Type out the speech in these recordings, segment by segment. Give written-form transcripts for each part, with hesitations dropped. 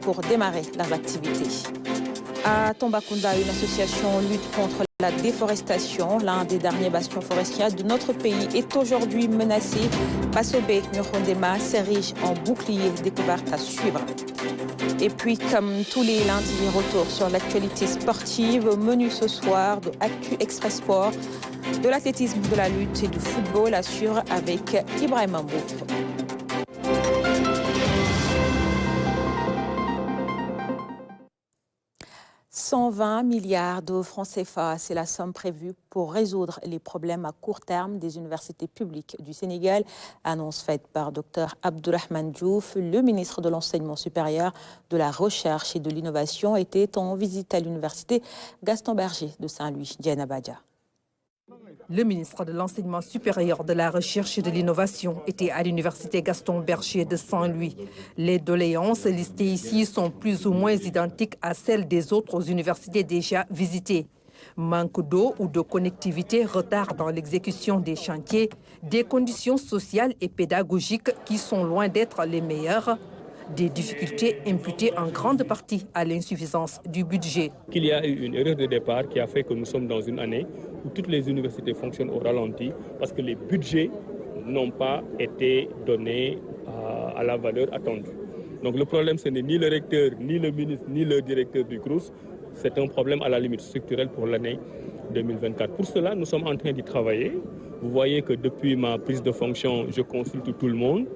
pour démarrer leurs activités. À Tambacounda, une association lutte contre la déforestation. L'un des derniers bastions forestiers de notre pays est aujourd'hui menacé. Basobé Nurondema s'érige en bouclier, découverte à suivre. Et puis, comme tous les lundis, retour sur l'actualité sportive. Au menu ce soir de Actu Express Sport, de l'athlétisme, de la lutte et du football à suivre avec Ibrahim Ambouf. 120 milliards de francs CFA, c'est la somme prévue pour résoudre les problèmes à court terme des universités publiques du Sénégal. Annonce faite par Dr Abdourahmane Diouf, le ministre de l'Enseignement supérieur, de la Recherche et de l'Innovation, était en visite à l'université Gaston Berger de Saint-Louis, Diana Badia. Le ministre de l'Enseignement supérieur, de la Recherche et de l'Innovation était à l'université Gaston Berger de Saint-Louis. Les doléances listées ici sont plus ou moins identiques à celles des autres universités déjà visitées. Manque d'eau ou de connectivité, retard dans l'exécution des chantiers, des conditions sociales et pédagogiques qui sont loin d'être les meilleures. Des difficultés imputées en grande partie à l'insuffisance du budget. Il y a eu une erreur de départ qui a fait que nous sommes dans une année où toutes les universités fonctionnent au ralenti parce que les budgets n'ont pas été donnés à la valeur attendue. Donc le problème, ce n'est ni le recteur, ni le ministre, ni le directeur du CROUS. C'est un problème à la limite structurel pour l'année 2024. Pour cela, nous sommes en train d'y travailler. Vous voyez que depuis ma prise de fonction, je consulte tout le monde.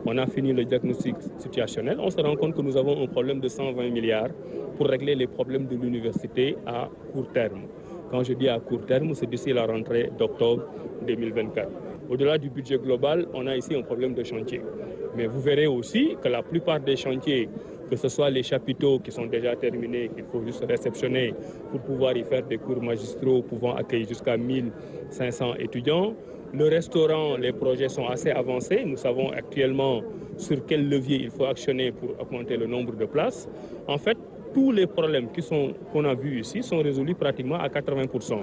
On a fini le diagnostic situationnel. On se rend compte que nous avons un problème de 120 milliards pour régler les problèmes de l'université à court terme. Quand je dis à court terme, c'est d'ici la rentrée d'octobre 2024. Au-delà du budget global, on a ici un problème de chantier. Mais vous verrez aussi que la plupart des chantiers, que ce soit les chapiteaux qui sont déjà terminés, qu'il faut juste réceptionner pour pouvoir y faire des cours magistraux pouvant accueillir jusqu'à 1500 étudiants. Le restaurant, les projets sont assez avancés. Nous savons actuellement sur quel levier il faut actionner pour augmenter le nombre de places. En fait, tous les problèmes qu'on a vus ici sont résolus pratiquement à 80%.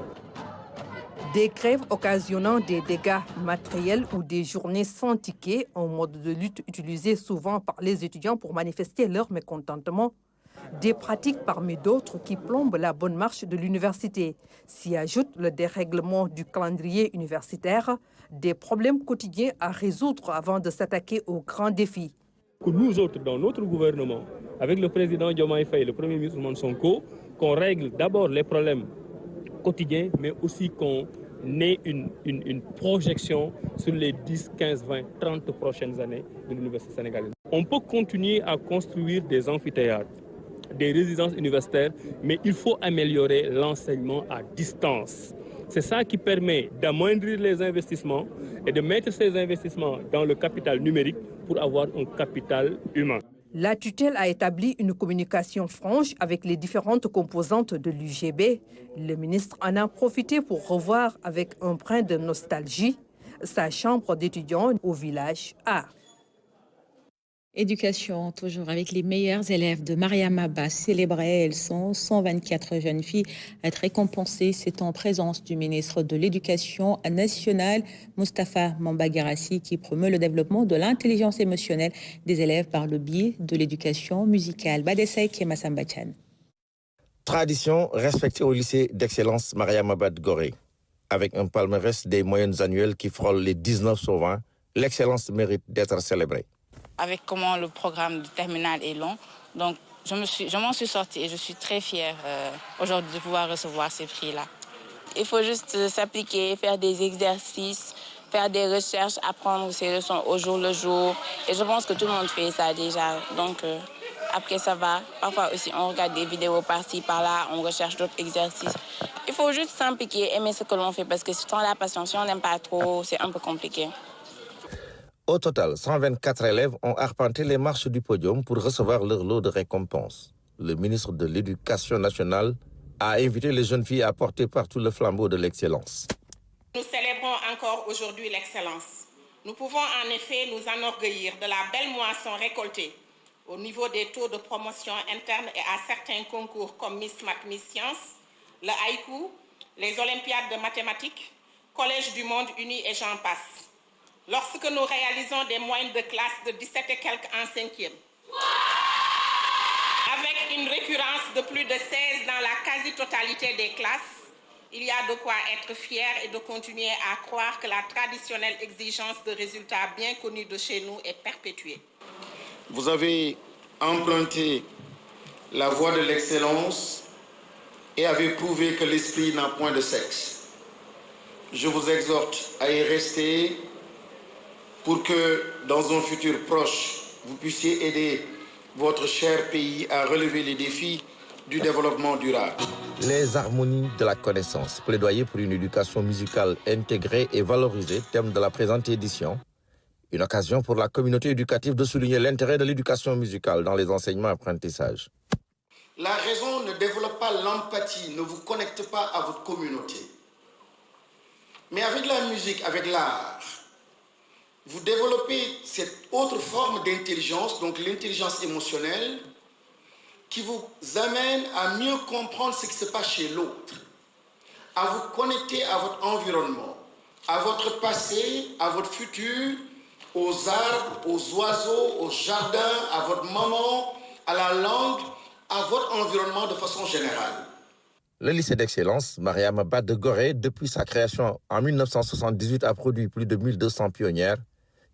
Des grèves occasionnant des dégâts matériels ou des journées sans ticket, un mode de lutte utilisé souvent par les étudiants pour manifester leur mécontentement. Des pratiques parmi d'autres qui plombent la bonne marche de l'université. S'y ajoute le dérèglement du calendrier universitaire, des problèmes quotidiens à résoudre avant de s'attaquer aux grands défis. Que nous autres, dans notre gouvernement, avec le président Diomaye Faye et le premier ministre Ousmane Sonko, qu'on règle d'abord les problèmes quotidiens, mais aussi qu'on ait une projection sur les 10, 15, 20, 30 prochaines années de l'université sénégalaise. On peut continuer à construire des amphithéâtres, des résidences universitaires, mais il faut améliorer l'enseignement à distance. C'est ça qui permet d'amoindrir les investissements et de mettre ces investissements dans le capital numérique pour avoir un capital humain. La tutelle a établi une communication franche avec les différentes composantes de l'UGB. Le ministre en a profité pour revoir avec un brin de nostalgie sa chambre d'étudiants au village A. Éducation, toujours avec les meilleurs élèves de Mariam Abba célébrées. Elles sont 124 jeunes filles à être récompensées. C'est en présence du ministre de l'Éducation nationale, Moustapha Mambagarassi, qui promeut le développement de l'intelligence émotionnelle des élèves par le biais de l'éducation musicale. Badesek et Massambachan. Tradition respectée au lycée d'excellence Mariam Abba de Gorée. Avec un palmarès des moyennes annuelles qui frôle les 19 sur 20, l'excellence mérite d'être célébrée. Avec comment le programme de terminale est long. Donc, je m'en suis sortie et je suis très fière aujourd'hui de pouvoir recevoir ces prix-là. Il faut juste s'appliquer, faire des exercices, faire des recherches, apprendre ses leçons au jour le jour. Et je pense que tout le monde fait ça déjà. Donc, après, ça va. Parfois aussi, on regarde des vidéos par-ci, par-là, on recherche d'autres exercices. Il faut juste s'impliquer, aimer ce que l'on fait parce que sans la passion, si on n'aime pas trop, c'est un peu compliqué. Au total, 124 élèves ont arpenté les marches du podium pour recevoir leur lot de récompenses. Le ministre de l'Éducation nationale a invité les jeunes filles à porter partout le flambeau de l'excellence. Nous célébrons encore aujourd'hui l'excellence. Nous pouvons en effet nous enorgueillir de la belle moisson récoltée au niveau des taux de promotion interne et à certains concours comme Miss Math, Miss Science, le haïku, les Olympiades de mathématiques, Collège du monde uni et j'en passe. Lorsque nous réalisons des moyennes de classe de 17 et quelques en 5e, une récurrence de plus de 16 dans la quasi-totalité des classes, il y a de quoi être fier et de continuer à croire que la traditionnelle exigence de résultats bien connus de chez nous est perpétuée. Vous avez emprunté la voie de l'excellence et avez prouvé que l'esprit n'a point de sexe. Je vous exhorte à y rester pour que, dans un futur proche, vous puissiez aider votre cher pays à relever les défis du développement durable. Les harmonies de la connaissance, plaidoyer pour une éducation musicale intégrée et valorisée, thème de la présente édition. Une occasion pour la communauté éducative de souligner l'intérêt de l'éducation musicale dans les enseignements et apprentissages. La raison ne développe pas l'empathie, ne vous connecte pas à votre communauté. Mais avec la musique, avec l'art, vous développez cette autre forme d'intelligence, donc l'intelligence émotionnelle, qui vous amène à mieux comprendre ce qui se passe chez l'autre, à vous connecter à votre environnement, à votre passé, à votre futur, aux arbres, aux oiseaux, au jardin, à votre maman, à la langue, à votre environnement de façon générale. Le lycée d'excellence Mariama Ba de Gorée, depuis sa création en 1978, a produit plus de 1200 pionnières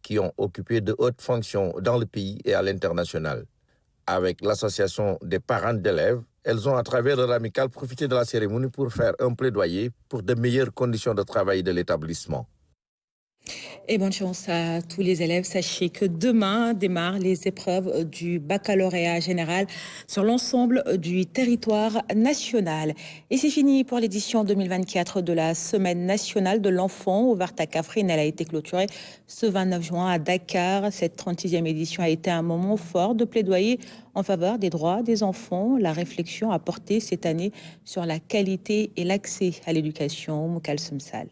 qui ont occupé de hautes fonctions dans le pays et à l'international. Avec l'association des parents d'élèves, elles ont à travers leur amicale profité de la cérémonie pour faire un plaidoyer pour de meilleures conditions de travail de l'établissement. Et bonne chance à tous les élèves. Sachez que demain démarrent les épreuves du baccalauréat général sur l'ensemble du territoire national. Et c'est fini pour l'édition 2024 de la Semaine nationale de l'enfant ouverte à Kaffrine. Elle a été clôturée ce 29 juin à Dakar. Cette 36e édition a été un moment fort de plaidoyer en faveur des droits des enfants. La réflexion a porté cette année sur la qualité et l'accès à l'éducation. Moukalsoum Sall.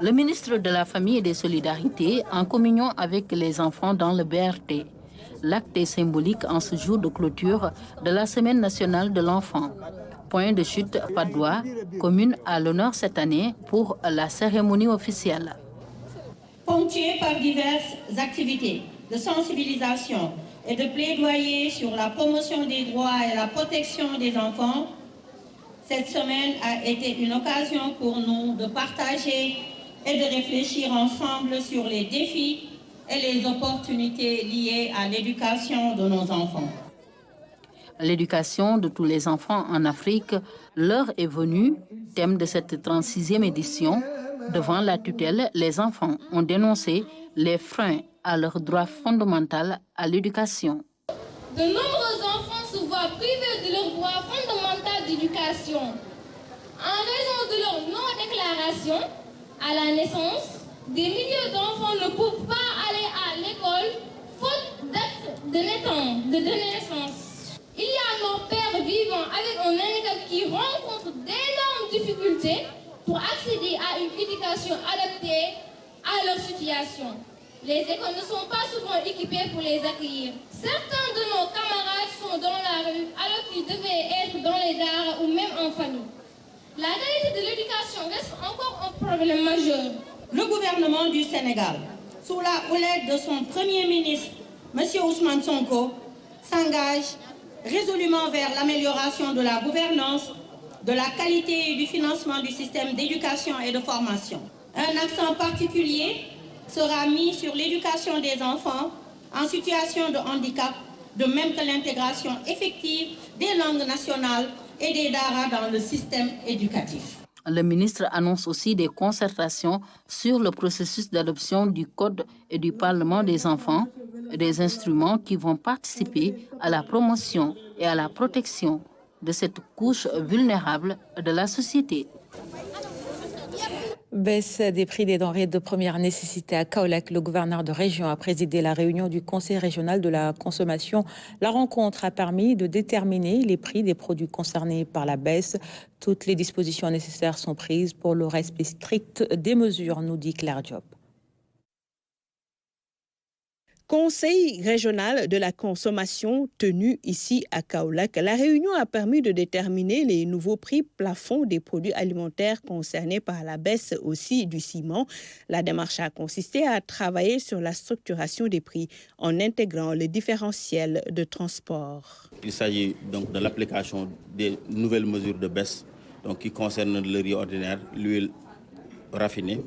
Le ministre de la Famille et des Solidarités en communion avec les enfants dans le BRT. L'acte est symbolique en ce jour de clôture de la Semaine nationale de l'enfant. Point de chute, Padoua, commune à l'honneur cette année pour la cérémonie officielle. Ponctuée par diverses activités de sensibilisation et de plaidoyer sur la promotion des droits et la protection des enfants, cette semaine a été une occasion pour nous de partager et de réfléchir ensemble sur les défis et les opportunités liées à l'éducation de nos enfants. L'éducation de tous les enfants en Afrique, l'heure est venue, thème de cette 36e édition. Devant la tutelle, les enfants ont dénoncé les freins à leur droit fondamental à l'éducation. De nombreux enfants se voient privés de leur droit fondamental d'éducation en raison de leur non-déclaration. À la naissance, des milliers d'enfants ne peuvent pas aller à l'école faute d'acte de naissance. Il y a nos pères vivant avec un handicap qui rencontrent d'énormes difficultés pour accéder à une éducation adaptée à leur situation. Les écoles ne sont pas souvent équipées pour les accueillir. Certains de nos camarades sont dans la rue alors qu'ils devaient être dans les daara ou même en famille. La qualité de l'éducation reste encore un problème majeur. Le gouvernement du Sénégal, sous la houlette de son Premier ministre, M. Ousmane Sonko, s'engage résolument vers l'amélioration de la gouvernance, de la qualité et du financement du système d'éducation et de formation. Un accent particulier sera mis sur l'éducation des enfants en situation de handicap, de même que l'intégration effective des langues nationales et des daara dans le système éducatif. Le ministre annonce aussi des concertations sur le processus d'adoption du Code et du Parlement des enfants, des instruments qui vont participer à la promotion et à la protection de cette couche vulnérable de la société. Baisse des prix des denrées de première nécessité à Kaolack. Le gouverneur de région a présidé la réunion du Conseil régional de la consommation. La rencontre a permis de déterminer les prix des produits concernés par la baisse. Toutes les dispositions nécessaires sont prises pour le respect strict des mesures, nous dit Claire Diop. Conseil régional de la consommation tenu ici à Kaolack, la réunion a permis de déterminer les nouveaux prix plafonds des produits alimentaires concernés par la baisse aussi du ciment. La démarche a consisté à travailler sur la structuration des prix en intégrant le différentiel de transport. Il s'agit donc de l'application des nouvelles mesures de baisse qui concernent le riz ordinaire, l'huile raffinée,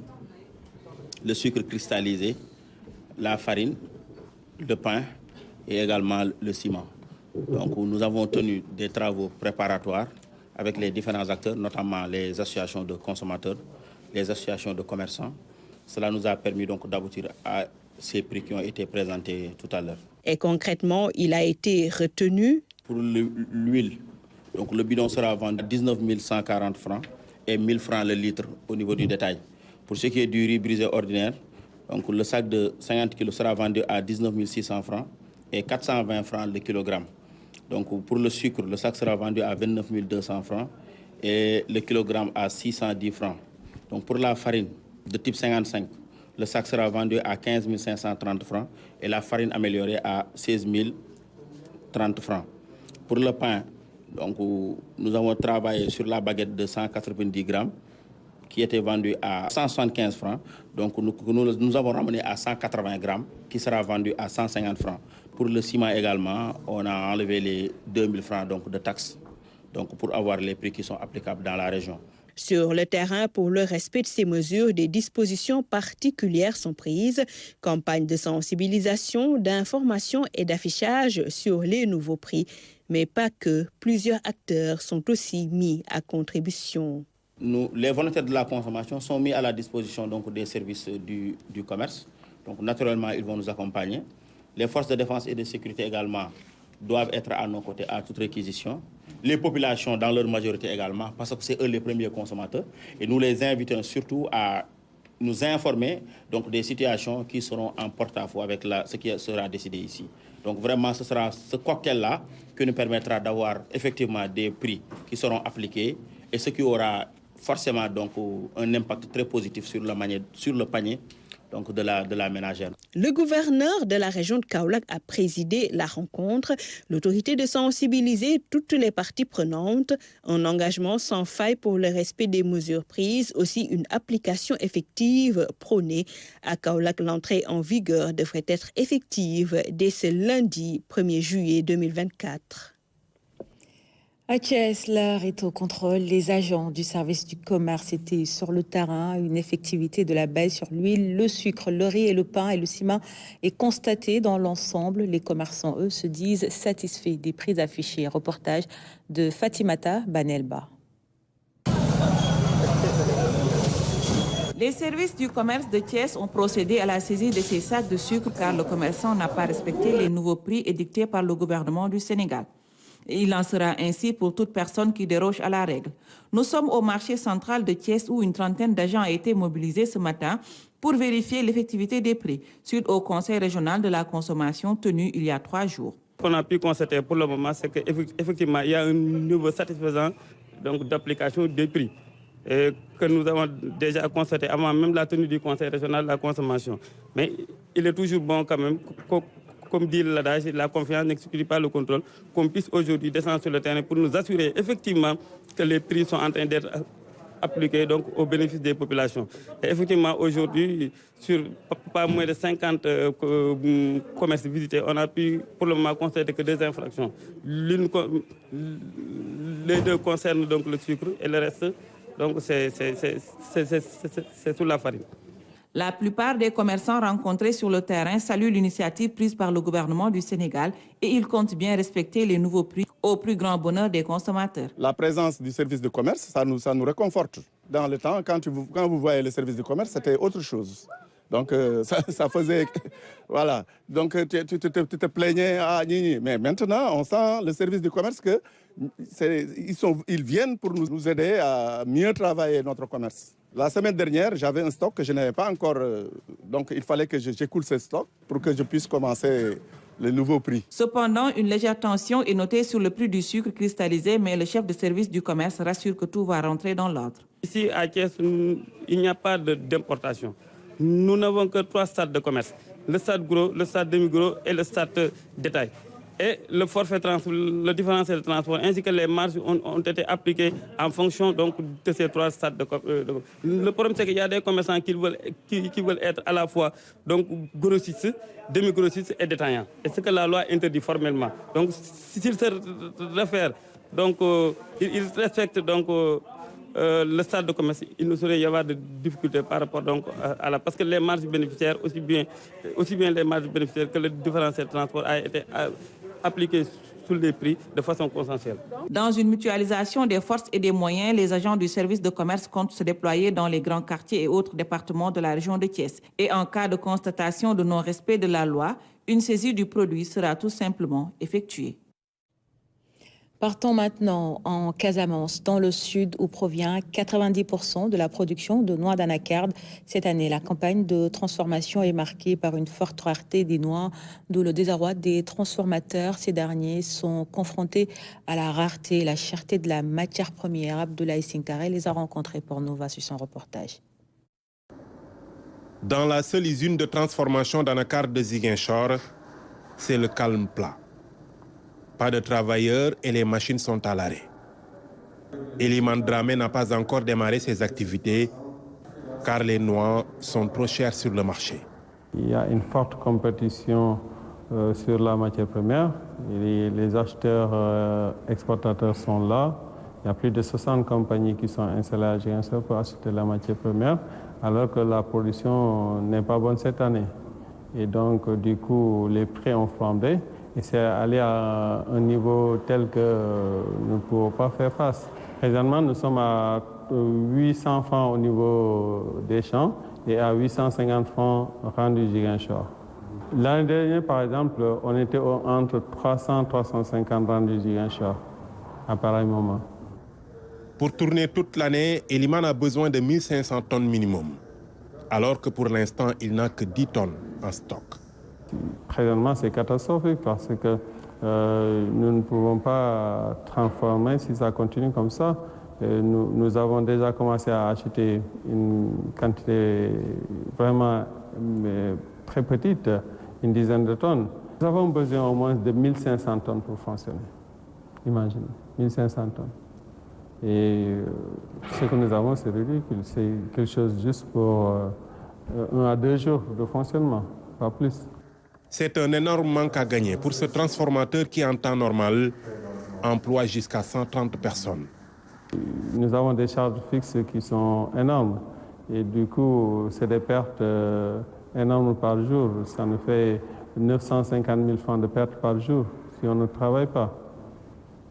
le sucre cristallisé, la farine, le pain et également le ciment. Donc nous avons tenu des travaux préparatoires avec les différents acteurs, notamment les associations de consommateurs, les associations de commerçants. Cela nous a permis donc d'aboutir à ces prix qui ont été présentés tout à l'heure. Et concrètement, il a été retenu. Pour l'huile, donc le bidon sera vendu à 19 140 francs et 1000 francs le litre au niveau du détail. Pour ce qui est du riz brisé ordinaire, donc le sac de 50 kg sera vendu à 19 600 francs et 420 francs le kilogramme. Donc pour le sucre, le sac sera vendu à 29 200 francs et le kilogramme à 610 francs. Donc pour la farine de type 55, le sac sera vendu à 15 530 francs et la farine améliorée à 16 030 francs. Pour le pain, donc nous avons travaillé sur la baguette de 190 grammes qui était vendue à 175 francs. Donc nous avons ramené à 180 grammes qui sera vendu à 150 francs. Pour le ciment également, on a enlevé les 2000 francs donc, de taxes pour avoir les prix qui sont applicables dans la région. Sur le terrain, pour le respect de ces mesures, des dispositions particulières sont prises. Campagne de sensibilisation, d'information et d'affichage sur les nouveaux prix. Mais pas que, plusieurs acteurs sont aussi mis à contribution. Les volontaires de la consommation sont mis à la disposition donc, des services du commerce. Donc naturellement, ils vont nous accompagner. Les forces de défense et de sécurité également doivent être à nos côtés à toute réquisition. Les populations dans leur majorité également, parce que c'est eux les premiers consommateurs. Et nous les invitons surtout à nous informer donc, des situations qui seront en porte-à-faux avec ce qui sera décidé ici. Donc vraiment, ce sera ce cocktail-là qui nous permettra d'avoir effectivement des prix qui seront appliqués et ce qui aura forcément donc, un impact très positif sur le panier donc de la ménagère. Le gouverneur de la région de Kaolack a présidé la rencontre. L'autorité de sensibiliser toutes les parties prenantes, un engagement sans faille pour le respect des mesures prises, aussi une application effective prônée. À Kaolack, l'entrée en vigueur devrait être effective dès ce lundi 1er juillet 2024. À Thiès, l'heure est au contrôle. Les agents du service du commerce étaient sur le terrain. Une effectivité de la baisse sur l'huile, le sucre, le riz et le pain et le ciment est constatée dans l'ensemble. Les commerçants, eux, se disent satisfaits des prix affichés. Reportage de Fatimata Banelba. Les services du commerce de Thiès ont procédé à la saisie de ces sacs de sucre car le commerçant n'a pas respecté les nouveaux prix édictés par le gouvernement du Sénégal. Il en sera ainsi pour toute personne qui déroge à la règle. Nous sommes au marché central de Thiès où une trentaine d'agents a été mobilisés ce matin pour vérifier l'effectivité des prix, suite au Conseil régional de la consommation tenu il y a 3 jours. Ce qu'on a pu constater pour le moment, c'est qu'effectivement, il y a un niveau satisfaisant d'application des prix et que nous avons déjà constaté avant même la tenue du Conseil régional de la consommation. Mais il est toujours bon quand même, comme dit l'adage, la confiance n'exclut pas le contrôle, qu'on puisse aujourd'hui descendre sur le terrain pour nous assurer effectivement que les prix sont en train d'être appliqués donc, au bénéfice des populations. Et effectivement, aujourd'hui, sur pas moins de 50 commerces visités, on a pu pour le moment constater que 2 infractions. Les 2 concernent donc le sucre et le reste, donc c'est sous la farine. La plupart des commerçants rencontrés sur le terrain saluent l'initiative prise par le gouvernement du Sénégal et ils comptent bien respecter les nouveaux prix au plus grand bonheur des consommateurs. La présence du service de commerce, ça nous réconforte. Dans le temps, quand vous voyez le service de commerce, c'était autre chose. Donc ça faisait... Voilà. Donc tu te plaignais à Nini. Mais maintenant, on sent le service de commerce qu'ils viennent pour nous aider à mieux travailler notre commerce. La semaine dernière, j'avais un stock que je n'avais pas encore. Donc, il fallait que j'écoule ce stock pour que je puisse commencer le nouveau prix. Cependant, une légère tension est notée sur le prix du sucre cristallisé, mais le chef de service du commerce rassure que tout va rentrer dans l'ordre. Ici, à Thiès, il n'y a pas d'importation. Nous n'avons que 3 stades de commerce. le stade gros, le stade demi-gros et le stade détail. Et le forfait le différentiel de transport ainsi que les marges ont été appliquées en fonction donc, de ces 3 stades. Le problème, c'est qu'il y a des commerçants qui veulent être à la fois donc, grossistes, demi-grossistes et détaillants. Et ce que la loi interdit formellement. Donc, s'ils se réfèrent, donc, ils respectent donc, le stade de commerce, il ne saurait y avoir de difficultés par rapport donc, à la... Parce que les marges bénéficiaires, aussi bien les marges bénéficiaires que le différentiel de transport a été appliqué sur les prix de façon consensuelle. Dans une mutualisation des forces et des moyens, les agents du service de commerce comptent se déployer dans les grands quartiers et autres départements de la région de Thiès. Et en cas de constatation de non-respect de la loi, une saisie du produit sera tout simplement effectuée. Partons maintenant en Casamance, dans le sud, où provient 90% de la production de noix d'anacarde. Cette année, la campagne de transformation est marquée par une forte rareté des noix, d'où le désarroi des transformateurs. Ces derniers sont confrontés à la rareté et la cherté de la matière première. Abdoulaye Sinkare les a rencontrés pour Nova sur son reportage. Dans la seule usine de transformation d'anacarde de Ziguinchor, c'est le calme plat. Pas de travailleurs et les machines sont à l'arrêt. Eliman Dramé n'a pas encore démarré ses activités car les noix sont trop chères sur le marché. Il y a une forte compétition sur la matière première. Les acheteurs exportateurs sont là. Il y a plus de 60 compagnies qui sont installées à Ziguinchor pour acheter la matière première, alors que la production n'est pas bonne cette année. Et donc, du coup, les prix ont flambé. Et c'est allé à un niveau tel que nous ne pouvons pas faire face. Présentement, nous sommes à 800 francs au niveau des champs et à 850 francs rendus Ziguinchor. L'année dernière, par exemple, on était entre 300 et 350 rendus Ziguinchor à pareil moment. Pour tourner toute l'année, Eliman a besoin de 1500 tonnes minimum, alors que pour l'instant, il n'a que 10 tonnes en stock. Présentement, c'est catastrophique parce que nous ne pouvons pas transformer si ça continue comme ça. Nous avons déjà commencé à acheter une quantité vraiment très petite, une dizaine de tonnes. Nous avons besoin au moins de 1500 tonnes pour fonctionner. Imaginez, 1500 tonnes. Et ce que nous avons, c'est ridicule. C'est quelque chose juste pour 1 à 2 jours de fonctionnement, pas plus. C'est un énorme manque à gagner pour ce transformateur qui, en temps normal, emploie jusqu'à 130 personnes. Nous avons des charges fixes qui sont énormes. Et du coup, c'est des pertes énormes par jour. Ça nous fait 950 000 francs de pertes par jour si on ne travaille pas.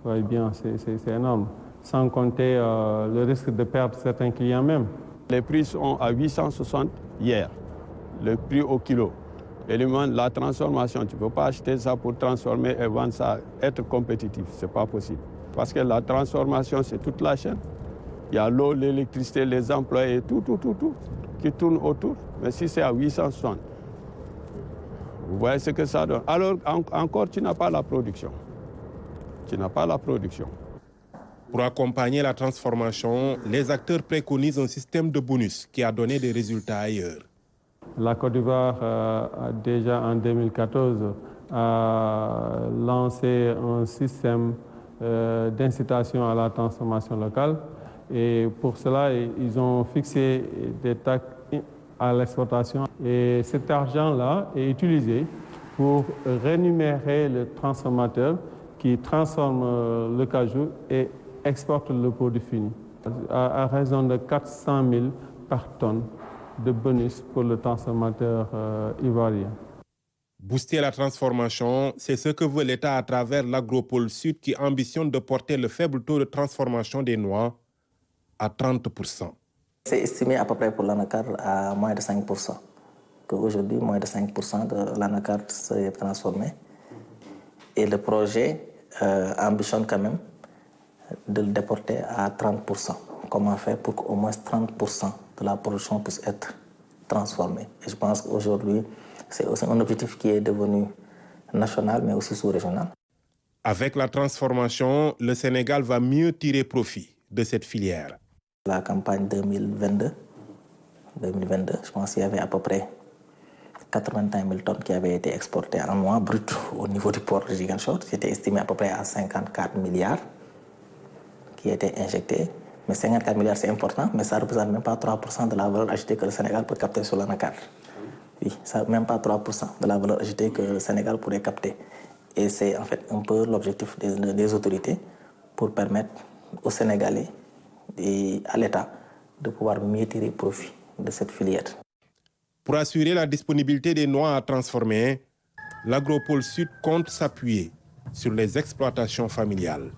Vous voyez bien, c'est énorme. Sans compter le risque de perdre certains clients même. Les prix sont à 860 hier, le prix au kilo. Élément, la transformation, tu ne peux pas acheter ça pour transformer et vendre ça, être compétitif, ce n'est pas possible. Parce que la transformation, c'est toute la chaîne. Il y a l'eau, l'électricité, les employés, tout qui tourne autour. Mais si c'est à 860, vous voyez ce que ça donne. Alors, encore, tu n'as pas la production. Tu n'as pas la production. Pour accompagner la transformation, les acteurs préconisent un système de bonus qui a donné des résultats ailleurs. La Côte d'Ivoire déjà en 2014 a lancé un système d'incitation à la transformation locale et pour cela ils ont fixé des taxes à l'exportation et cet argent-là est utilisé pour rémunérer le transformateur qui transforme le cajou et exporte le produit fini à raison de 400 000 par tonne de bonus pour le transformateur ivoirien. Booster la transformation, c'est ce que veut l'État à travers l'Agropole Sud qui ambitionne de porter le faible taux de transformation des noix à 30%. C'est estimé à peu près pour l'anacarde à moins de 5%. Qu'aujourd'hui, moins de 5% de l'anacarde serait transformée. Et le projet ambitionne quand même de le déporter à 30%. Comment faire pour qu'au moins 30% de la production puisse être transformée. Et je pense qu'aujourd'hui, c'est aussi un objectif qui est devenu national, mais aussi sous-régional. Avec la transformation, le Sénégal va mieux tirer profit de cette filière. La campagne 2022, je pense qu'il y avait à peu près 81 000 tonnes qui avaient été exportées en mois brut au niveau du port de Ziguinchor. C'était estimé à peu près à 54 milliards qui étaient injectés. Mais 54 milliards, c'est important, mais ça ne représente même pas 3% de la valeur ajoutée que le Sénégal peut capter sur l'anacarde. Oui, ça, même pas 3% de la valeur ajoutée que le Sénégal pourrait capter. Et c'est en fait un peu l'objectif des autorités pour permettre aux Sénégalais et à l'État de pouvoir mieux tirer profit de cette filière. Pour assurer la disponibilité des noix à transformer, l'Agropole Sud compte s'appuyer sur les exploitations familiales.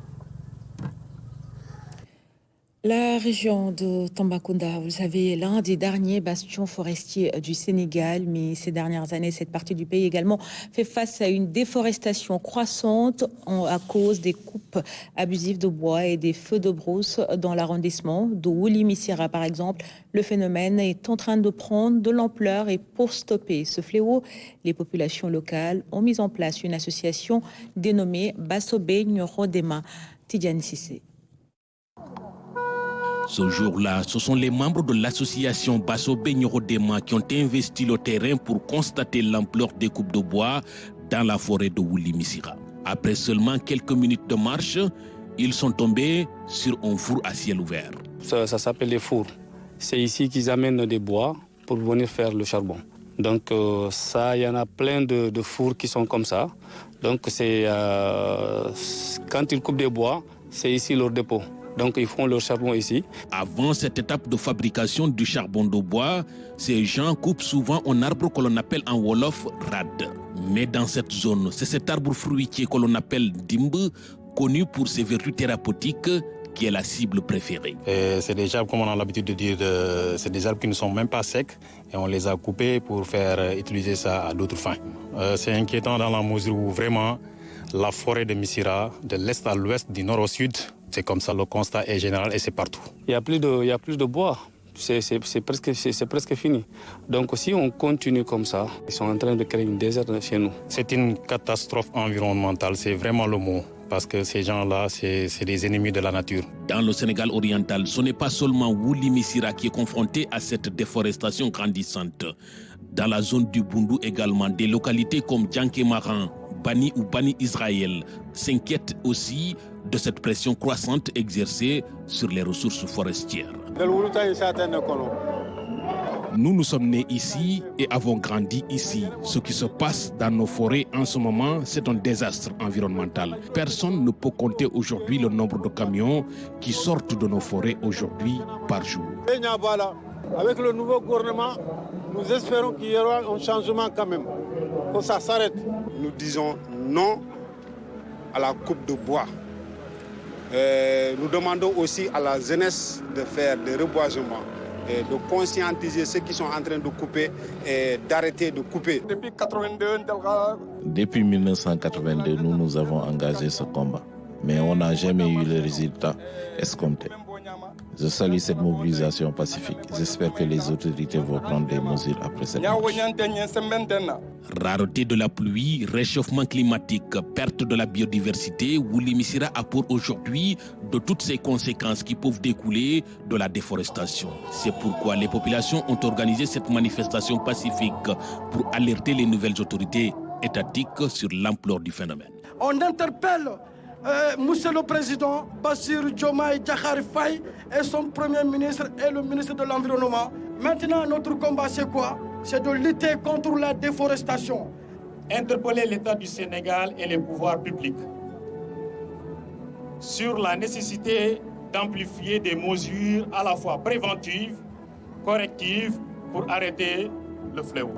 La région de Tambacounda, vous savez, l'un des derniers bastions forestiers du Sénégal, mais ces dernières années, cette partie du pays également fait face à une déforestation croissante à cause des coupes abusives de bois et des feux de brousse dans l'arrondissement de Woulimissira, par exemple. Le phénomène est en train de prendre de l'ampleur et pour stopper ce fléau, les populations locales ont mis en place une association dénommée Bassobé Nyorodema. Tidiane Sissé. Ce jour-là, ce sont les membres de l'association Bassobé Nyorodema qui ont investi le terrain pour constater l'ampleur des coupes de bois dans la forêt de Woulimissira. Après seulement quelques minutes de marche, ils sont tombés sur un four à ciel ouvert. Ça s'appelle les fours. C'est ici qu'ils amènent des bois pour venir faire le charbon. Donc ça, il y en a plein de fours qui sont comme ça. Donc c'est quand ils coupent des bois, c'est ici leur dépôt. Donc ils font leur charbon ici. Avant cette étape de fabrication du charbon de bois, ces gens coupent souvent un arbre que l'on appelle en Wolof rad. Mais dans cette zone, c'est cet arbre fruitier que l'on appelle dimbe, connu pour ses vertus thérapeutiques, qui est la cible préférée. C'est des arbres, comme on a l'habitude de dire, c'est des arbres qui ne sont même pas secs et on les a coupés pour faire utiliser ça à d'autres fins. C'est inquiétant dans la mesure où vraiment la forêt de Missira, de l'est à l'ouest, du nord au sud, c'est comme ça, le constat est général et c'est partout. Il n'y a plus de bois, c'est presque fini. Donc si on continue comme ça, ils sont en train de créer une désert chez nous. C'est une catastrophe environnementale, c'est vraiment le mot. Parce que ces gens-là, c'est des ennemis de la nature. Dans le Sénégal oriental, ce n'est pas seulement Woulimissira qui est confronté à cette déforestation grandissante. Dans la zone du Boundou également, des localités comme Djanké-Maran, Bani ou Bani Israël s'inquiètent aussi de cette pression croissante exercée sur les ressources forestières. Nous sommes nés ici et avons grandi ici. Ce qui se passe dans nos forêts en ce moment, c'est un désastre environnemental. Personne ne peut compter aujourd'hui le nombre de camions qui sortent de nos forêts aujourd'hui par jour. Avec le nouveau gouvernement, nous espérons qu'il y aura un changement quand même, que ça s'arrête. Nous disons non à la coupe de bois. Nous demandons aussi à la jeunesse de faire des reboisements, et de conscientiser ceux qui sont en train de couper et d'arrêter de couper. Depuis 1982, nous avons engagé ce combat, mais on n'a jamais eu le résultat escompté. Je salue cette mobilisation pacifique. J'espère que les autorités vont prendre des mesures après cette marche. Rareté de la pluie, réchauffement climatique, perte de la biodiversité, Woulimissira a pour aujourd'hui de toutes ces conséquences qui peuvent découler de la déforestation. C'est pourquoi les populations ont organisé cette manifestation pacifique pour alerter les nouvelles autorités étatiques sur l'ampleur du phénomène. On interpelle Monsieur le Président Bassirou Diomaye Diakhar Faye et son Premier ministre et le ministre de l'Environnement. Maintenant, notre combat, c'est quoi? C'est de lutter contre la déforestation. Interpeller l'État du Sénégal et les pouvoirs publics sur la nécessité d'amplifier des mesures à la fois préventives, correctives, pour arrêter le fléau.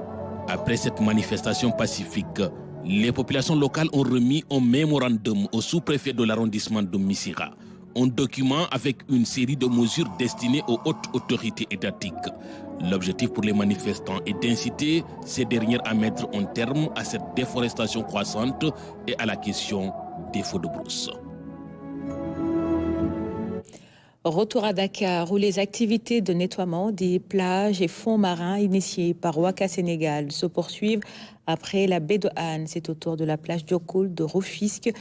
Après cette manifestation pacifique, les populations locales ont remis un mémorandum au sous-préfet de l'arrondissement de Missira, un document avec une série de mesures destinées aux hautes autorités étatiques. L'objectif pour les manifestants est d'inciter ces dernières à mettre un terme à cette déforestation croissante et à la question des feux de brousse. Retour à Dakar, où les activités de nettoiement des plages et fonds marins initiées par Waka Sénégal se poursuivent après la baie de Hann. C'est autour de la plage d'Okul de Rufisque.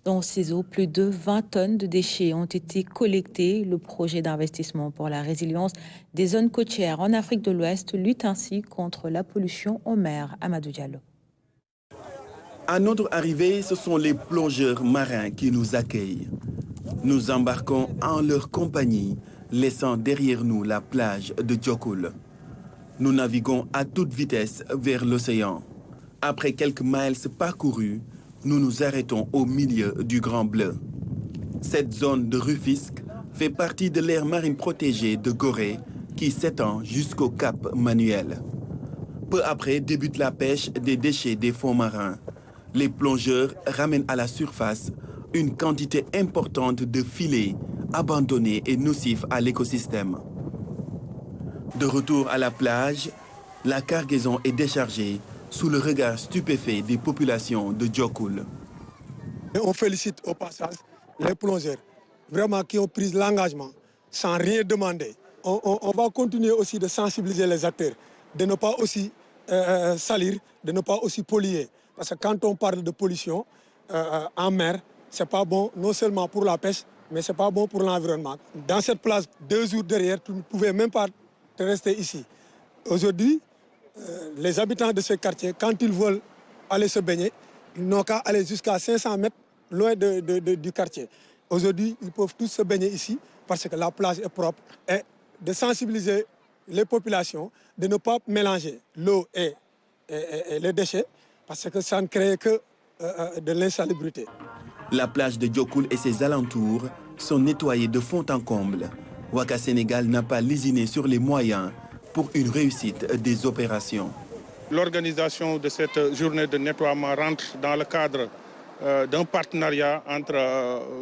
Dans ces eaux, plus de 20 tonnes de déchets ont été collectés. Le projet d'investissement pour la résilience des zones côtières en Afrique de l'Ouest lutte ainsi contre la pollution en mer. Amadou Diallo. À notre arrivée, ce sont les plongeurs marins qui nous accueillent. Nous embarquons en leur compagnie, laissant derrière nous la plage de Djokoul. Nous naviguons à toute vitesse vers l'océan. Après quelques miles parcourus, nous nous arrêtons au milieu du Grand Bleu. Cette zone de Rufisque fait partie de l'aire marine protégée de Gorée qui s'étend jusqu'au Cap Manuel. Peu après débute la pêche des déchets des fonds marins. Les plongeurs ramènent à la surface une quantité importante de filets abandonnés et nocifs à l'écosystème. De retour à la plage, la cargaison est déchargée sous le regard stupéfait des populations de Djokoul. On félicite au passage les plongeurs, vraiment qui ont pris l'engagement sans rien demander. On va continuer aussi de sensibiliser les acteurs, de ne pas aussi salir, de ne pas aussi polluer. Parce que quand on parle de pollution en mer, ce n'est pas bon non seulement pour la pêche, mais ce n'est pas bon pour l'environnement. Dans cette place, 2 jours derrière, tu ne pouvais même pas rester ici. Aujourd'hui, les habitants de ce quartier, quand ils veulent aller se baigner, ils n'ont qu'à aller jusqu'à 500 mètres loin du quartier. Aujourd'hui, ils peuvent tous se baigner ici parce que la plage est propre et de sensibiliser les populations de ne pas mélanger l'eau et les déchets parce que ça ne crée que de l'insalubrité. La plage de Djokoul et ses alentours sont nettoyées de fond en comble. Waka Sénégal n'a pas lésiné sur les moyens pour une réussite des opérations. L'organisation de cette journée de nettoiement rentre dans le cadre d'un partenariat entre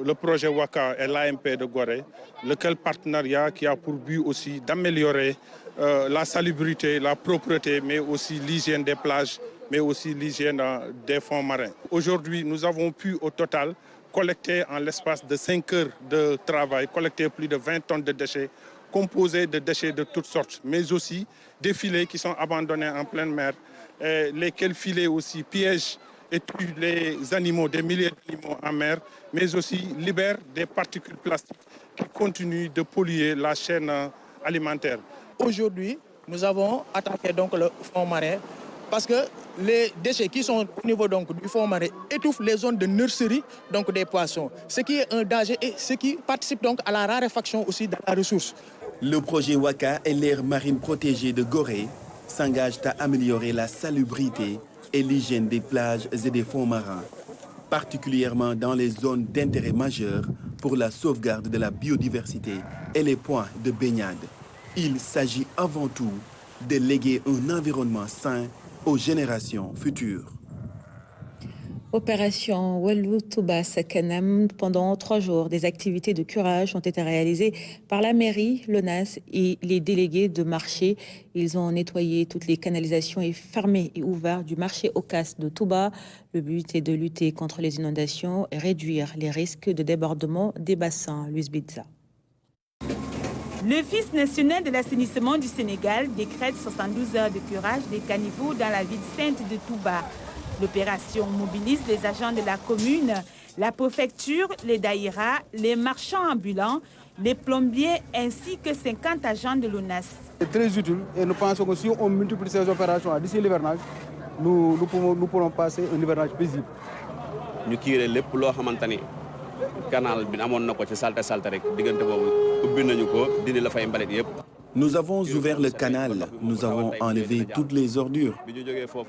le projet Waka et l'AMP de Gorée, lequel partenariat qui a pour but aussi d'améliorer la salubrité, la propreté, mais aussi l'hygiène des plages, mais aussi l'hygiène des fonds marins. Aujourd'hui, nous avons pu au total collecter en l'espace de 5 heures de travail, collecter plus de 20 tonnes de déchets, composés de déchets de toutes sortes, mais aussi des filets qui sont abandonnés en pleine mer, et lesquels filets aussi piègent et tuent les animaux, des milliers d'animaux en mer, mais aussi libèrent des particules plastiques qui continuent de polluer la chaîne alimentaire. Aujourd'hui, nous avons attaqué donc le fond marin parce que les déchets qui sont au niveau donc du fond marin étouffent les zones de nurserie donc des poissons, ce qui est un danger et ce qui participe donc à la raréfaction aussi de la ressource. Le projet Waka et l'aire marine protégée de Gorée s'engagent à améliorer la salubrité et l'hygiène des plages et des fonds marins, particulièrement dans les zones d'intérêt majeur pour la sauvegarde de la biodiversité et les points de baignade. Il s'agit avant tout de léguer un environnement sain aux générations futures. Opération Walou Touba Sakanam. Pendant 3 jours, des activités de curage ont été réalisées par la mairie, l'ONAS et les délégués de marché. Ils ont nettoyé toutes les canalisations et fermé et ouvert du marché Ocas de Touba. Le but est de lutter contre les inondations et réduire les risques de débordement des bassins. Luis Bizza. L'Office national de l'assainissement du Sénégal décrète 72 heures de curage des caniveaux dans la ville sainte de Touba. L'opération mobilise les agents de la commune, la préfecture, les daïras, les marchands ambulants, les plombiers ainsi que 50 agents de l'ONAS. C'est très utile et nous pensons que si on multiplie ces opérations d'ici l'hivernage, nous pourrons passer un hivernage paisible. Nous tirons les plots à canal bi amoon na ko ci salte rek digënté bobu ubbi nañu ko dindi la fay mbalit yépp. Nous avons ouvert le canal, nous avons enlevé toutes les ordures.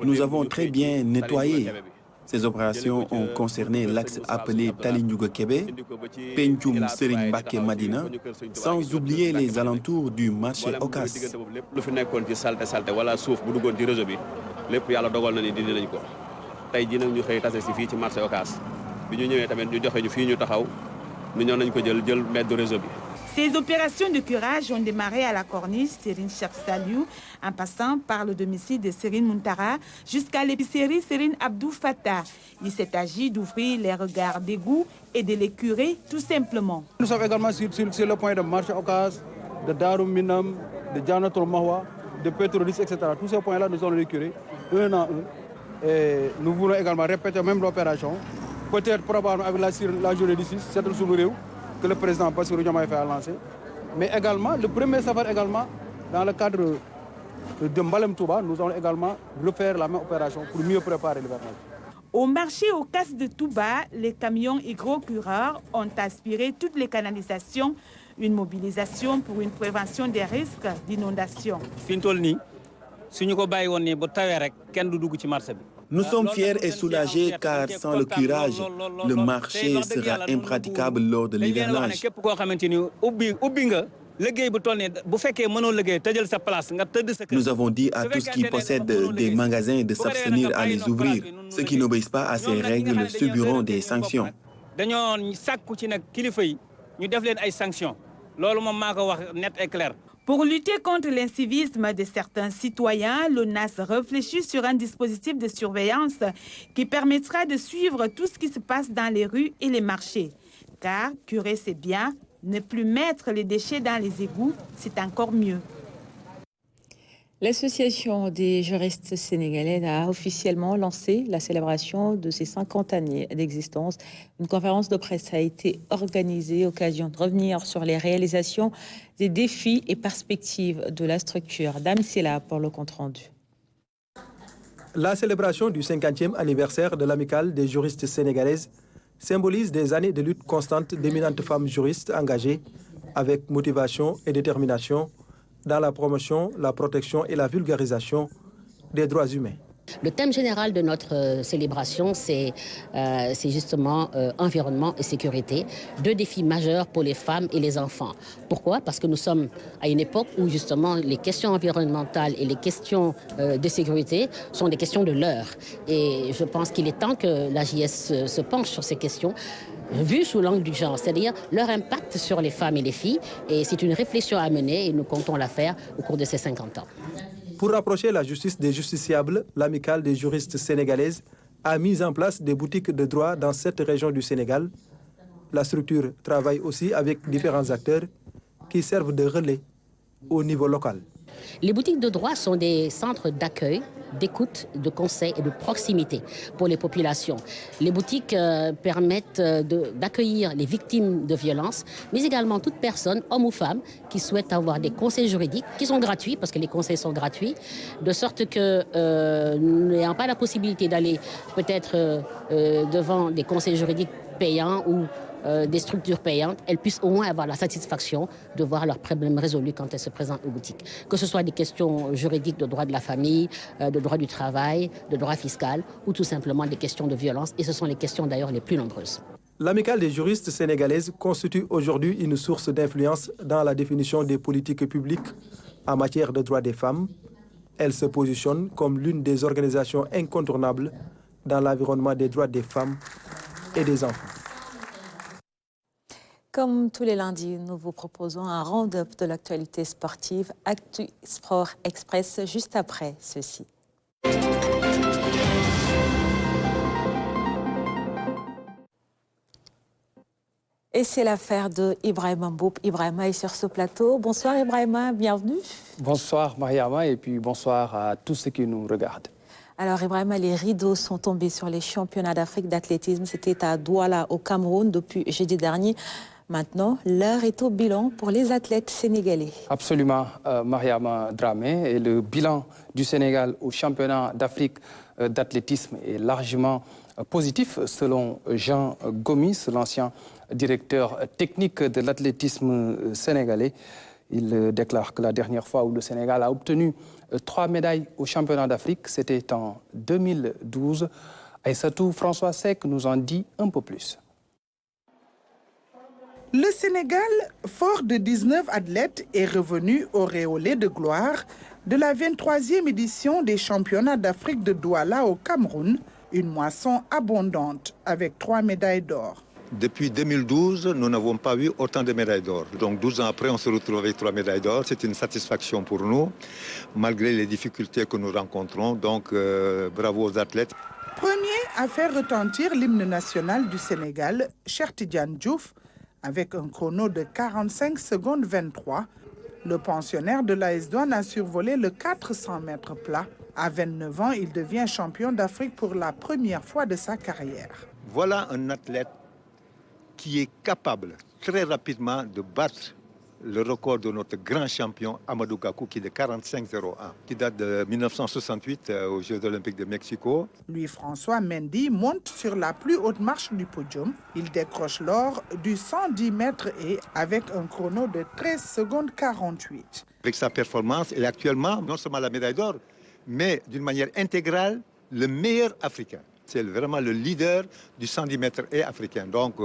Nous avons très bien nettoyé. Ces opérations ont concerné l'axe appelé Tali Ndiouga Kébé, Pencum Serigne Mbacké Madina, sans oublier les alentours du marché Ocas. Lu fi nekkoon ci salte wala suuf bu duggoon ci réseau bi lépp yàlla dogal na ni dindi nañ ko. Tey ji nag ñu xëy tase si fii ci marché Ocas. Ces opérations de curage ont démarré à la corniche Serine Cheikh Saliou, en passant par le domicile de Serine Muntara jusqu'à l'épicerie Serine Abdou Fattah. Il s'est agi d'ouvrir les regards d'égout et de les curer tout simplement. Nous sommes également sur le point de marché Ocas, de Darou Minam, de Djanatul Mahwa, de Petrolis, etc. Tous ces points-là, nous allons les curer un à un. Et nous voulons également répéter même l'opération peut-être probablement avec la journée d'ici, c'est le Souloureu que le président Bassirou Diomaye Faye a lancé. Mais également, le premier safar également, dans le cadre de Mbalem Touba, nous allons également refaire la même opération pour mieux préparer l'hivernage. Au marché aux Casses de Touba, les camions hydrocureurs ont aspiré toutes les canalisations. Une mobilisation pour une prévention des risques d'inondation. Nous sommes fiers et soulagés car sans le curage, le marché sera impraticable lors de l'hivernage. Nous avons dit à tous qui possèdent des magasins de s'abstenir à les ouvrir. Ceux qui n'obéissent pas à ces règles subiront des sanctions. Pour lutter contre l'incivisme de certains citoyens, l'ONAS réfléchit sur un dispositif de surveillance qui permettra de suivre tout ce qui se passe dans les rues et les marchés. Car curer c'est bien, ne plus mettre les déchets dans les égouts, c'est encore mieux. L'Association des juristes sénégalais a officiellement lancé la célébration de ses 50 années d'existence. Une conférence de presse a été organisée, occasion de revenir sur les réalisations, des défis et perspectives de la structure. Dame Silla pour le compte-rendu. La célébration du 50e anniversaire de l'Amicale des juristes sénégalaises symbolise des années de lutte constante d'éminentes femmes juristes engagées avec motivation et détermination dans la promotion, la protection et la vulgarisation des droits humains. Le thème général de notre célébration, c'est justement environnement et sécurité, deux défis majeurs pour les femmes et les enfants. Pourquoi? Parce que nous sommes à une époque où justement les questions environnementales et les questions de sécurité sont des questions de l'heure. Et je pense qu'il est temps que l'AJS se penche sur ces questions, vues sous l'angle du genre, c'est-à-dire leur impact sur les femmes et les filles. Et c'est une réflexion à mener et nous comptons la faire au cours de ces 50 ans. Pour rapprocher la justice des justiciables, l'Amicale des juristes sénégalaises a mis en place des boutiques de droit dans cette région du Sénégal. La structure travaille aussi avec différents acteurs qui servent de relais au niveau local. Les boutiques de droit sont des centres d'accueil, d'écoute, de conseil et de proximité pour les populations. Les boutiques permettent d'accueillir les victimes de violences, mais également toute personne, homme ou femme, qui souhaite avoir des conseils juridiques, qui sont gratuits, parce que les conseils sont gratuits, de sorte que n'ayant pas la possibilité d'aller peut-être devant des conseils juridiques payants ou des structures payantes, elles puissent au moins avoir la satisfaction de voir leurs problèmes résolus quand elles se présentent aux boutiques. Que ce soit des questions juridiques de droit de la famille, de droit du travail, de droit fiscal, ou tout simplement des questions de violence, et ce sont les questions d'ailleurs les plus nombreuses. L'Amicale des juristes sénégalaises constitue aujourd'hui une source d'influence dans la définition des politiques publiques en matière de droits des femmes. Elle se positionne comme l'une des organisations incontournables dans l'environnement des droits des femmes et des enfants. Comme tous les lundis, nous vous proposons un round-up de l'actualité sportive, Actu Sport Express, juste après ceci. Et c'est l'affaire de Ibrahima Mboup. Ibrahima est sur ce plateau. Bonsoir Ibrahima, bienvenue. Bonsoir Mariama et puis bonsoir à tous ceux qui nous regardent. Alors Ibrahima, les rideaux sont tombés sur les championnats d'Afrique d'athlétisme. C'était à Douala au Cameroun depuis jeudi dernier. Maintenant, l'heure est au bilan pour les athlètes sénégalais. Absolument, Mariama Dramé. Et le bilan du Sénégal au championnat d'Afrique d'athlétisme est largement positif, selon Jean Gomis, l'ancien directeur technique de l'athlétisme sénégalais. Il déclare que la dernière fois où le Sénégal a obtenu 3 médailles au championnat d'Afrique, c'était en 2012. Aïssatou François Seck nous en dit un peu plus. Le Sénégal, fort de 19 athlètes, est revenu auréolé de gloire de la 23e édition des championnats d'Afrique de Douala au Cameroun, une moisson abondante avec 3 médailles d'or. Depuis 2012, nous n'avons pas eu autant de médailles d'or. Donc 12 ans après, on se retrouve avec 3 médailles d'or. C'est une satisfaction pour nous, malgré les difficultés que nous rencontrons. Donc bravo aux athlètes. Premier à faire retentir l'hymne national du Sénégal, Cheikh Tidiane Diouf, avec un chrono de 45 secondes 23, le pensionnaire de l'AS Douanes a survolé le 400 mètres plat. À 29 ans, il devient champion d'Afrique pour la première fois de sa carrière. Voilà un athlète qui est capable très rapidement de battre le record de notre grand champion Amadou Gakou qui est de 45,01, qui date de 1968 aux Jeux Olympiques de Mexico. Louis-François Mendy monte sur la plus haute marche du podium. Il décroche l'or du 110 mètres et avec un chrono de 13 secondes 48. Avec sa performance, il est actuellement non seulement la médaille d'or, mais d'une manière intégrale, le meilleur africain. C'est vraiment le leader du 110 mètres et africain. Donc,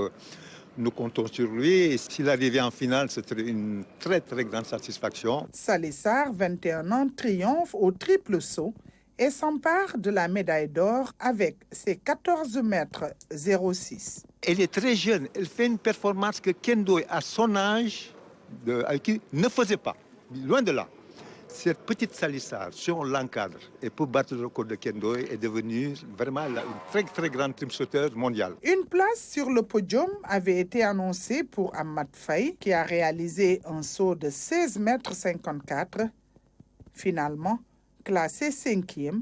nous comptons sur lui et s'il arrivait en finale, c'est une très très grande satisfaction. Salih Sarr, 21 ans, triomphe au triple saut et s'empare de la médaille d'or avec ses 14 mètres 06. Elle est très jeune, elle fait une performance que Kendo à son âge ne faisait pas, loin de là. Cette petite Salih Sarr, si on l'encadre et peut battre le record de Kendo, est devenue vraiment une très très grande trim-sauteuse mondiale. Une place sur le podium avait été annoncée pour Ahmad Faye, qui a réalisé un saut de 16 mètres 54. Finalement, classé 5e,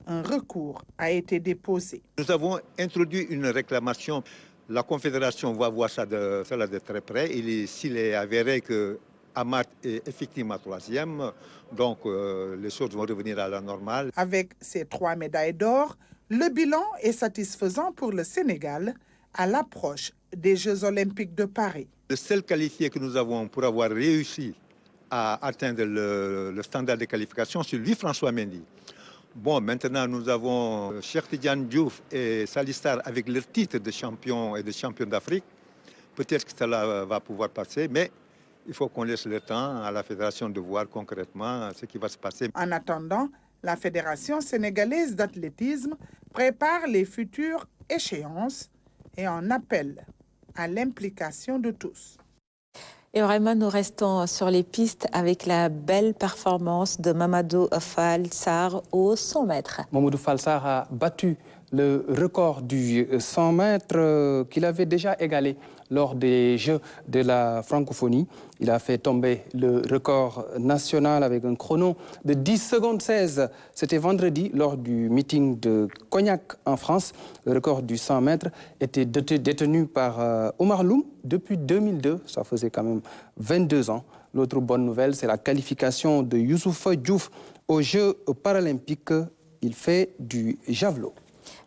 un recours a été déposé. Nous avons introduit une réclamation. La Confédération va voir cela de très près. S'il est avéré que Ahmad est effectivement 3e, donc les choses vont revenir à la normale. Avec ces 3 médailles d'or, le bilan est satisfaisant pour le Sénégal à l'approche des Jeux Olympiques de Paris. Le seul qualifié que nous avons pour avoir réussi à atteindre le standard de qualification, c'est Louis-François Mendy. Bon, maintenant nous avons Cheikh Tidiane Diouf et Salih Sarr avec leur titre de champion et de champion d'Afrique. Peut-être que cela va pouvoir passer, mais il faut qu'on laisse le temps à la fédération de voir concrètement ce qui va se passer. En attendant, la Fédération sénégalaise d'athlétisme prépare les futures échéances et en appelle à l'implication de tous. Et vraiment, nous restons sur les pistes avec la belle performance de Mamadou Fall Sarr au 100 mètres. Mamadou Fall Sarr a battu le record du 100 mètres qu'il avait déjà égalé lors des Jeux de la francophonie. Il a fait tomber le record national avec un chrono de 10 secondes 16. C'était vendredi lors du meeting de Cognac en France. Le record du 100 mètres était détenu par Omar Loum depuis 2002. Ça faisait quand même 22 ans. L'autre bonne nouvelle, c'est la qualification de Youssoupha Diouf aux Jeux paralympiques. Il fait du javelot.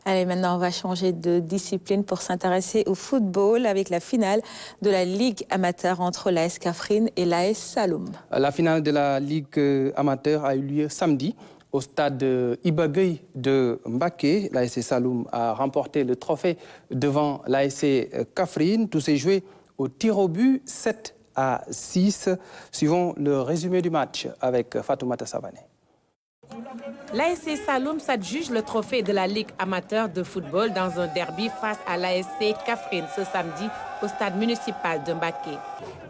Allez, maintenant, on va changer de discipline pour s'intéresser au football avec la finale de la Ligue amateur entre l'AS Kaffrine et l'AS Saloum. La finale de la Ligue amateur a eu lieu samedi au stade Iba Gueye de Mbacké. L'AS Saloum a remporté le trophée devant l'AS Kaffrine. Tout s'est joué au tir au but 7-6. Suivons le résumé du match avec Fatoumata Savané. L'ASC Saloum s'adjuge le trophée de la Ligue amateur de football dans un derby face à l'ASC Kaffrine ce samedi au stade municipal de Mbacké.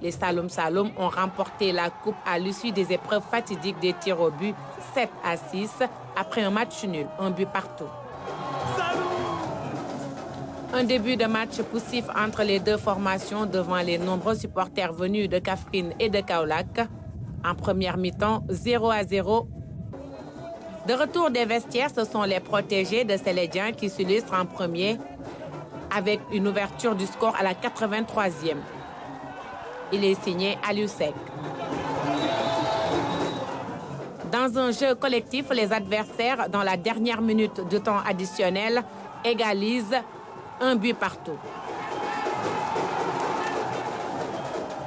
Les Saloum ont remporté la coupe à l'issue des épreuves fatidiques des tirs au but 7-6 après un match nul, un but partout. Un début de match poussif entre les deux formations devant les nombreux supporters venus de Kaffrine et de Kaolack. En première mi-temps, 0-0. De retour des vestiaires, ce sont les protégés de Sélédiens qui s'illustrent en premier avec une ouverture du score à la 83e. Il est signé Aliou Seck. Dans un jeu collectif, les adversaires, dans la dernière minute de temps additionnel, égalisent un but partout.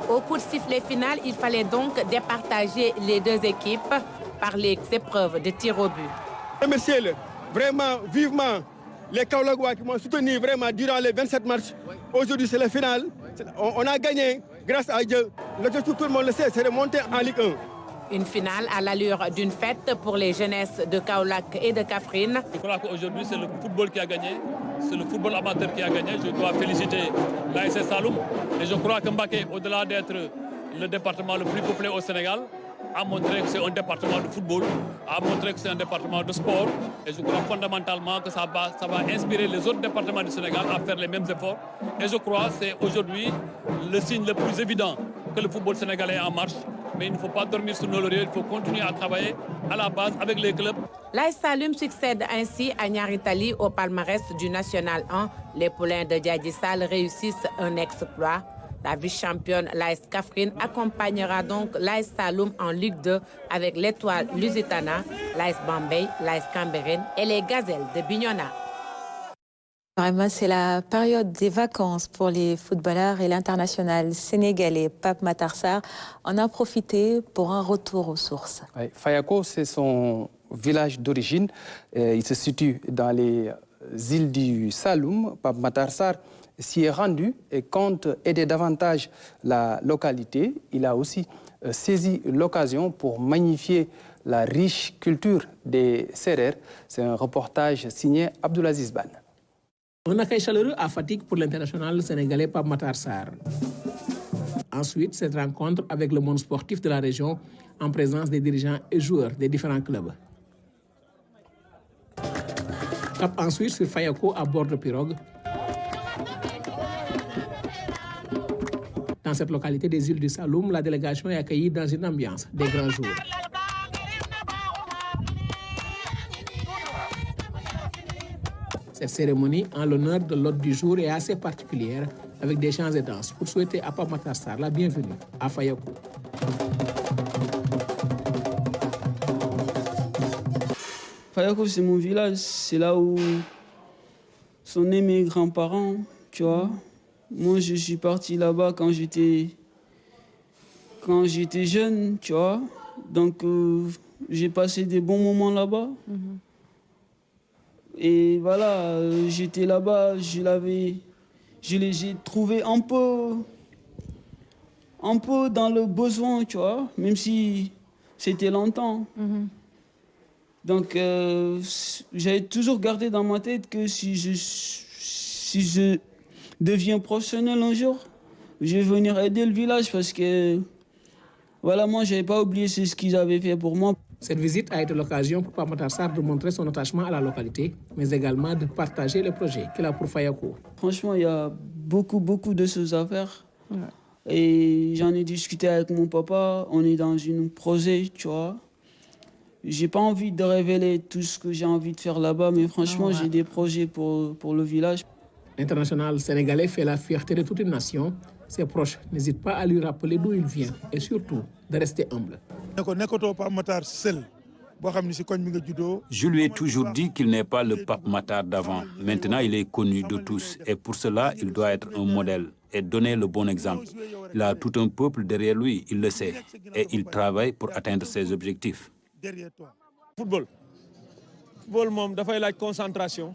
Au coup de sifflet final, il fallait donc départager les deux équipes par les épreuves de tir au but. Remercier vraiment vivement les Kaolackois qui m'ont soutenu vraiment durant les 27 matchs. Aujourd'hui, c'est la finale. On a gagné grâce à Dieu. L'objectif, tout le monde le sait, c'est de monter en Ligue 1. Une finale à l'allure d'une fête pour les jeunesses de Kaolack et de Kaffrine. Je crois qu'aujourd'hui, c'est le football qui a gagné. C'est le football amateur qui a gagné. Je dois féliciter l'ASC Saloum. Et je crois que Mbacké, au-delà d'être le département le plus peuplé au Sénégal, a montré que c'est un département de football, a montré que c'est un département de sport. Et je crois fondamentalement que ça va inspirer les autres départements du Sénégal à faire les mêmes efforts. Et je crois que c'est aujourd'hui le signe le plus évident que le football sénégalais est en marche. mais il ne faut pas dormir sur nos lauriers, il faut continuer à travailler à la base avec les clubs. L'AS Saloum succède ainsi à Niary Tally au palmarès du National 1. Les poulains de Diadji Sall réussissent un exploit. La vice-championne l'AS Kaffrine accompagnera donc l'AS Saloum en Ligue 2 avec l'Étoile Lusitana, l'AS Bambey, l'AS Cambérène et les Gazelles de Bignona. Vraiment, c'est la période des vacances pour les footballeurs et l'international sénégalais Pape Matar Sarr en a profité pour un retour aux sources. Oui, Fayako, c'est son village d'origine. Il se situe dans les îles du Saloum. Pape Matar Sarr s'y est rendu et compte aider davantage la localité. Il a aussi saisi l'occasion pour magnifier la riche culture des Sérères. C'est un reportage signé Abdoulaziz Ban. Un accueil chaleureux à Fatick pour l'international sénégalais Pape Matar Sarr. Ensuite, cette rencontre avec le monde sportif de la région en présence des dirigeants et joueurs des différents clubs. Cap ensuite sur Fayako à bord de pirogue. Dans cette localité des îles du Saloum, la délégation est accueillie dans une ambiance des grands jours. Cette cérémonie, en l'honneur de l'hôte du jour, est assez particulière, avec des chants et danses, pour souhaiter à Pape Matar Sarr la bienvenue à Fayako. Fayako, c'est mon village, c'est là où sont nés mes grands-parents, tu vois. Moi, je suis parti là-bas quand j'étais jeune, tu vois. Donc, j'ai passé des bons moments là-bas. Et voilà, j'étais là-bas, j'ai trouvé un peu dans le besoin, tu vois, même si c'était longtemps. Donc, j'avais toujours gardé dans ma tête que si je deviens professionnel un jour, je vais venir aider le village parce que, voilà, moi, je n'avais pas oublié ce qu'ils avaient fait pour moi. Cette visite a été l'occasion pour Pape Matar Sarr de montrer son attachement à la localité, mais également de partager les projets qu'il a pour Fayako. Franchement, il y a beaucoup de choses à faire. Ouais. Et j'en ai discuté avec mon papa, on est dans un projet, tu vois. J'ai pas envie de révéler tout ce que j'ai envie de faire là-bas, mais franchement, j'ai des projets pour le village. L'international sénégalais fait la fierté de toute une nation. Ses proches n'hésitent pas à lui rappeler d'où il vient et surtout de rester humble. Je lui ai toujours dit qu'il n'est pas le Pape Matar d'avant. Maintenant, il est connu de tous et pour cela, il doit être un modèle et donner le bon exemple. Il a tout un peuple derrière lui, il le sait, et il travaille pour atteindre ses objectifs. Football, dafay laaj concentration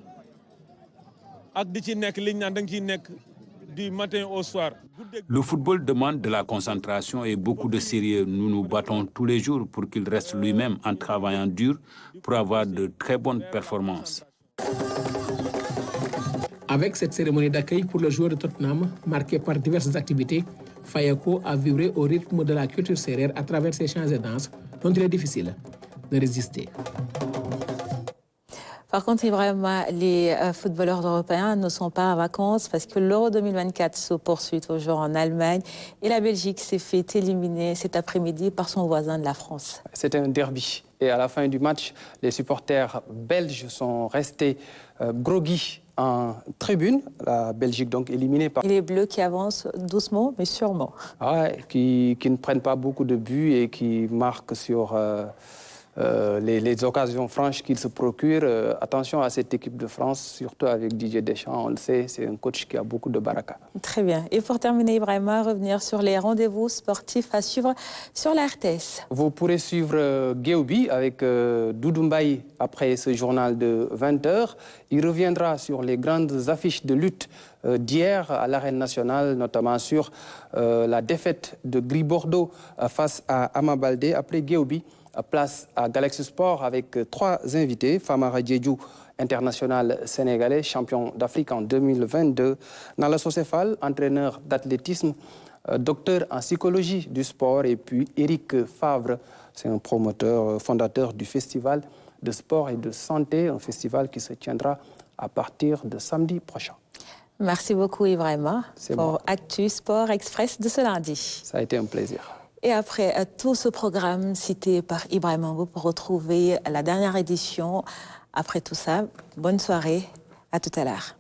ak di ci nek liñ naan dang ci nek du matin au soir. Le football demande de la concentration et beaucoup de sérieux. Nous nous battons tous les jours pour qu'il reste lui-même en travaillant dur pour avoir de très bonnes performances. Avec cette cérémonie d'accueil pour le joueur de Tottenham, marquée par diverses activités, Fayako a vibré au rythme de la culture sérère à travers ses chants et danses, dont il est difficile de résister. Par contre, vraiment, les footballeurs européens ne sont pas en vacances parce que l'Euro 2024 se poursuit toujours en Allemagne et la Belgique s'est fait éliminer cet après-midi par son voisin de la France. C'était un derby et à la fin du match, les supporters belges sont restés groggy en tribune. La Belgique donc éliminée par... Et les Bleus qui avancent doucement mais sûrement. Ouais, qui ne prennent pas beaucoup de buts et qui marquent sur... les occasions franches qu'il se procure. Attention à cette équipe de France, surtout avec Didier Deschamps, on le sait, c'est un coach qui a beaucoup de baraka. Très bien. Et pour terminer, Ibrahima, revenir sur les rendez-vous sportifs à suivre sur la RTS. Vous pourrez suivre Guéoubi avec Doudou Mbaye après ce journal de 20h. Il reviendra sur les grandes affiches de lutte d'hier à l'arène nationale, notamment sur la défaite de Gris Bordeaux face à Ama Baldé. Après Guéoubi, place à Galaxy Sport avec 3 invités. Famara Diédhiou, international sénégalais, champion d'Afrique en 2022. Nala Socéfal, entraîneur d'athlétisme, docteur en psychologie du sport. Et puis Éric Favre, c'est un promoteur, fondateur du Festival de sport et de santé, un festival qui se tiendra à partir de samedi prochain. Merci beaucoup Ibrahima pour Actu Sport Express de ce lundi. Ça a été un plaisir. Et après tout ce programme cité par Ibrahima Mboup pour retrouver la dernière édition, après tout ça, bonne soirée, à tout à l'heure.